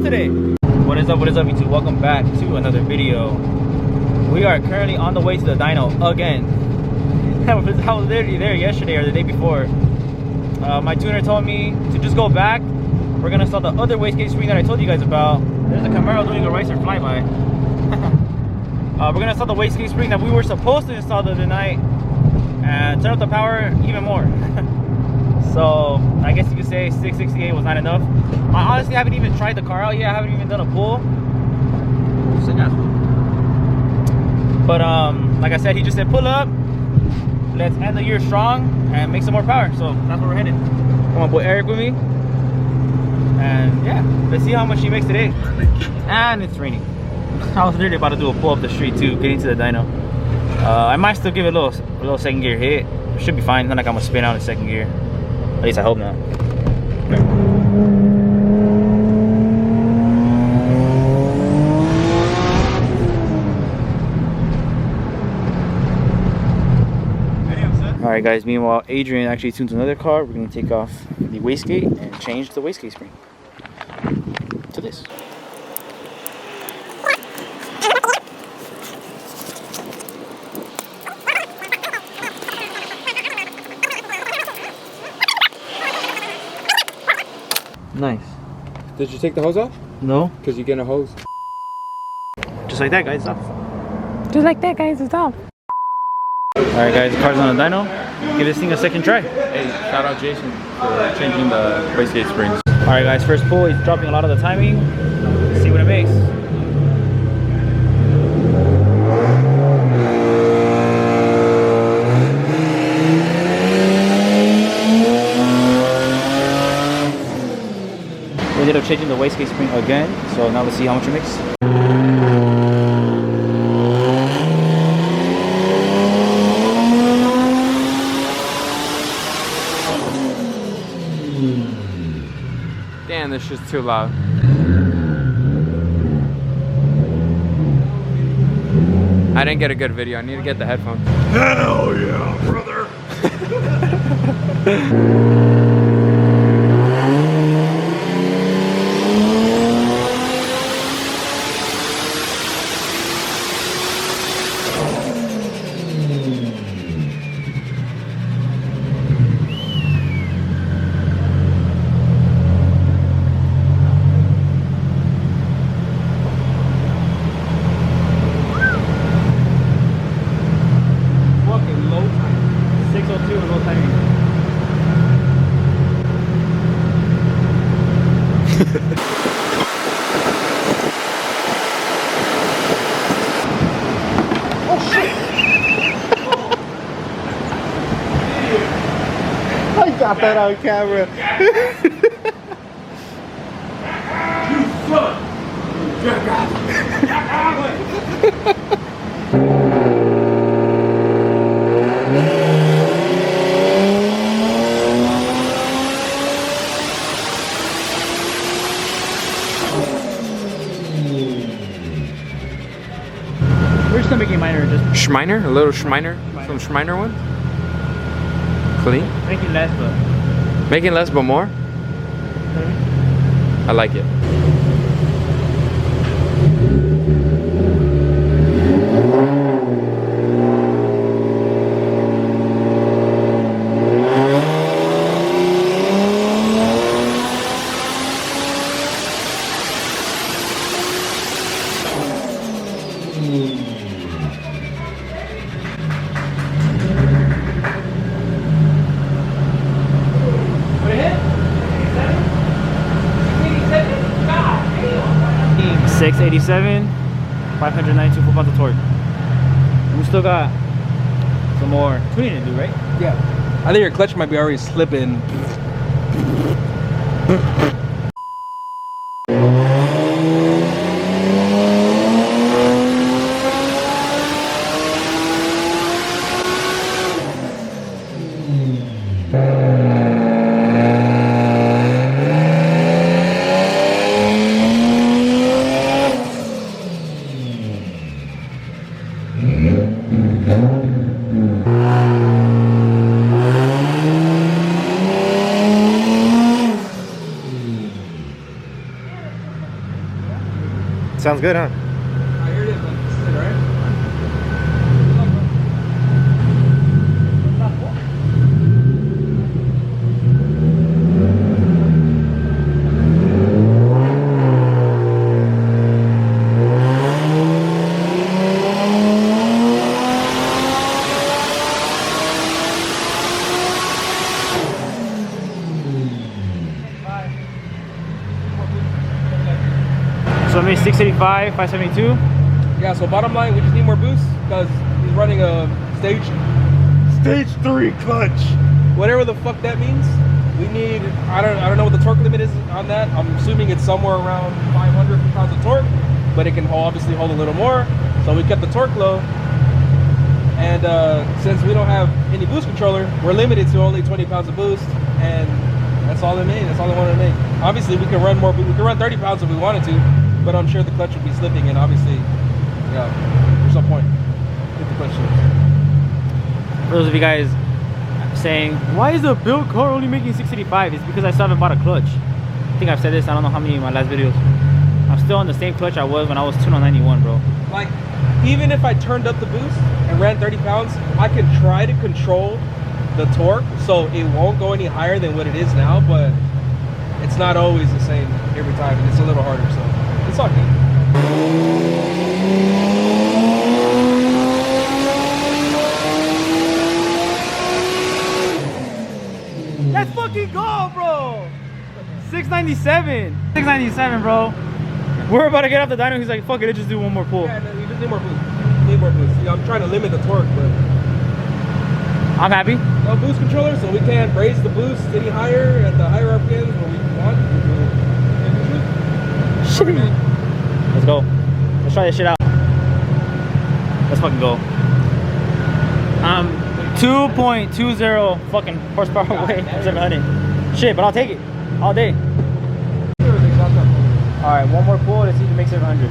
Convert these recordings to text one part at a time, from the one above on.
today. What is up YouTube? Welcome back to another video. We are currently on the way to the dyno again. I was literally there yesterday or the day before. My tuner told me to just go back. We're gonna install the other wastegate spring that I told you guys about. There's a Camaro doing a racer flyby. We're gonna install the wastegate spring that we were supposed to install the other night and turn up the power even more. So I guess you could say 668 was not enough. I honestly haven't even tried the car out yet. I haven't even done a pull. But like I said, he just said pull up, let's end the year strong and make some more power. So that's where we're headed. Come on, boy Eric with me. And yeah, let's see how much he makes today. And it's raining. I was literally about to do a pull up the street too, getting to the dyno. I might still give it a little second gear hit. It should be fine. It's not like I'm gonna spin out in second gear. At least I hope not. Alright guys, meanwhile Adrian actually tunes another car. We're going to take off the wastegate and change the wastegate spring to this. Nice. Did you take the hose off? No. Because you're getting a hose. Just like that guys, it's off. Just like that guys, it's off. Alright guys, the car's on the dyno. Give this thing a second try. Hey, shout out Jason for changing the wastegate springs. Alright guys, first pull, he's dropping a lot of the timing. Let's see what it makes. We ended up changing the wastegate spring again, so now let's see how much it makes. Damn, this shit's too loud. I didn't get a good video. I need to get the headphones. Hell yeah, brother! Got that on camera. You son! We're still making minor adjustments. Schmeiner? A little Schmeiner? Some Schmeiner one? Clean? Making less, but Making less but more? I like it. what it hit? 687, 592 foot-pounds of torque. We still got some more tuning to do, right? Yeah. I think your clutch might be already slipping. Sounds good, huh? Here it is, man. This is it, right? So I made 685, 572. Yeah, so bottom line, we just need more boost because he's running a stage 3 clutch. Whatever the fuck that means. We need, I don't know what the torque limit is on that. I'm assuming it's somewhere around 500 pounds of torque, but it can obviously hold a little more. So we kept the torque low. And since we don't have any boost controller, we're limited to only 20 pounds of boost, and that's all they made. That's all they wanted to make. Obviously, we can run more. We can run 30 pounds if we wanted to, but I'm sure the clutch would be slipping, and obviously, yeah, there's no point. Get the clutch slipped. For those of you guys saying, why is the build car only making 685? It's because I still haven't bought a clutch. I think I've said this, I don't know how many in my last videos. I'm still on the same clutch I was when I was tuned on 91, bro. Like, even if I turned up the boost and ran 30 pounds, I can try to control the torque so it won't go any higher than what it is now, but it's not always the same every time, and it's a little harder, so it's all good. Let's fucking go, bro! 697! 697, bro. We're about to get off the dyno. He's like, fuck it, let's just do one more pull. Yeah, we just need more boost. Need more boost. Yeah, I'm trying to limit the torque, but I'm happy. no boost controller, so we can't raise the boost any higher at the higher RPMs where we want. Shit. Let's go. Let's try this shit out. Let's fucking go. 2.20 fucking horsepower away from 700. Shit, but I'll take it all day. All right, one more pull. Let's see if it makes 700.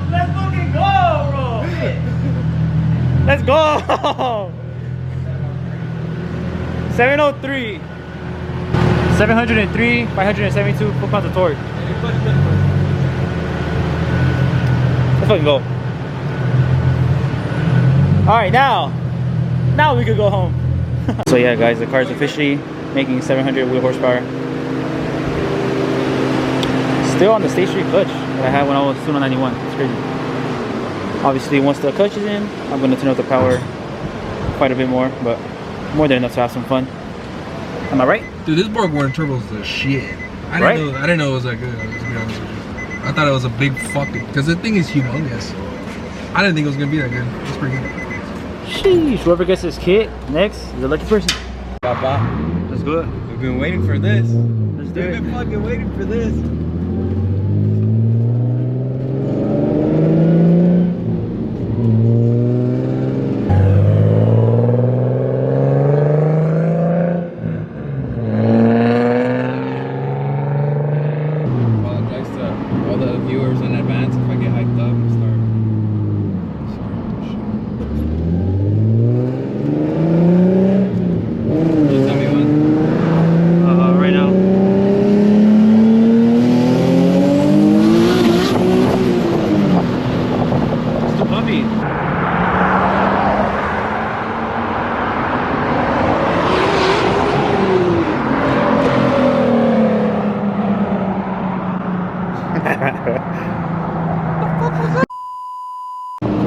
Let's fucking go, bro. Let's go. 703. 703, 572 foot-pounds of torque. Let's fucking go. Alright, now we could go home. So yeah guys, the car is officially making 700 wheel horsepower. Still on the stage 3 clutch that I had when I was tuned on 91. It's crazy. Obviously once the clutch is in, I'm going to turn up the power quite a bit more, but more than enough to have some fun. Am I right? Dude, this Borg Warren turbo is the shit. I didn't know it was that good, to be honest with you. I thought it was a big fucking, because the thing is humongous. I didn't think it was gonna be that good. It's pretty good. Sheesh, whoever gets this kit next is the lucky person. Papa, Let's do it. we've been waiting for this. Let's do We've it. been fucking waiting for this. Apologize to all the viewers in advance if I get hyped up and start you tell me when. Right now. It's too bumpy.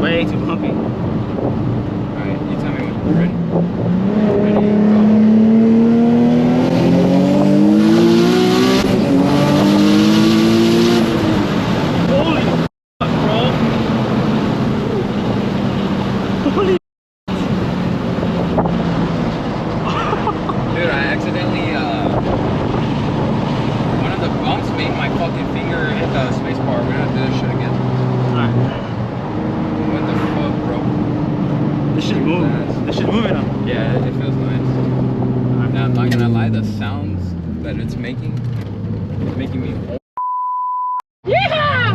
Way too bumpy. Alright, you tell me when you're ready. Ready, go. Holy fuck, bro. Holy Dude, I accidentally, one of the bumps made my fucking finger hit the space bar. We're gonna do this shit again. Alright. What the fuck, bro? This shit's moving. This shit's moving now. Yeah, it feels nice. Now, I'm not gonna lie, the sounds that it's making me. Yeah!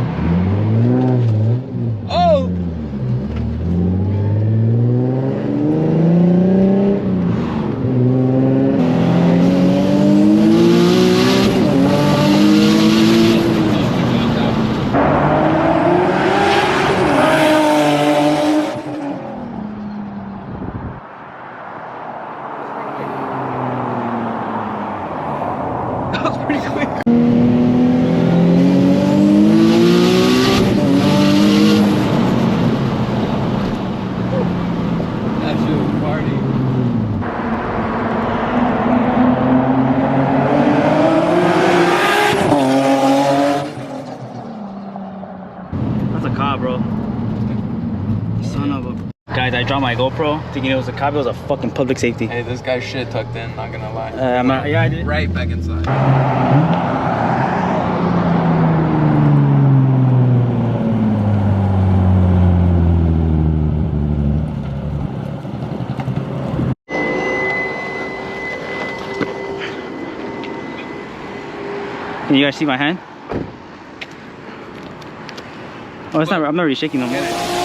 quick. That shit was party. That's a cop, bro. Son of a. Guys, I dropped my GoPro thinking it was a cop. It was a fucking public safety. Hey, this guy's shit tucked in, not gonna lie. I'm not, yeah, I did. Right back inside. Can you guys see my hand? Oh, it's not. I'm not really shaking no more.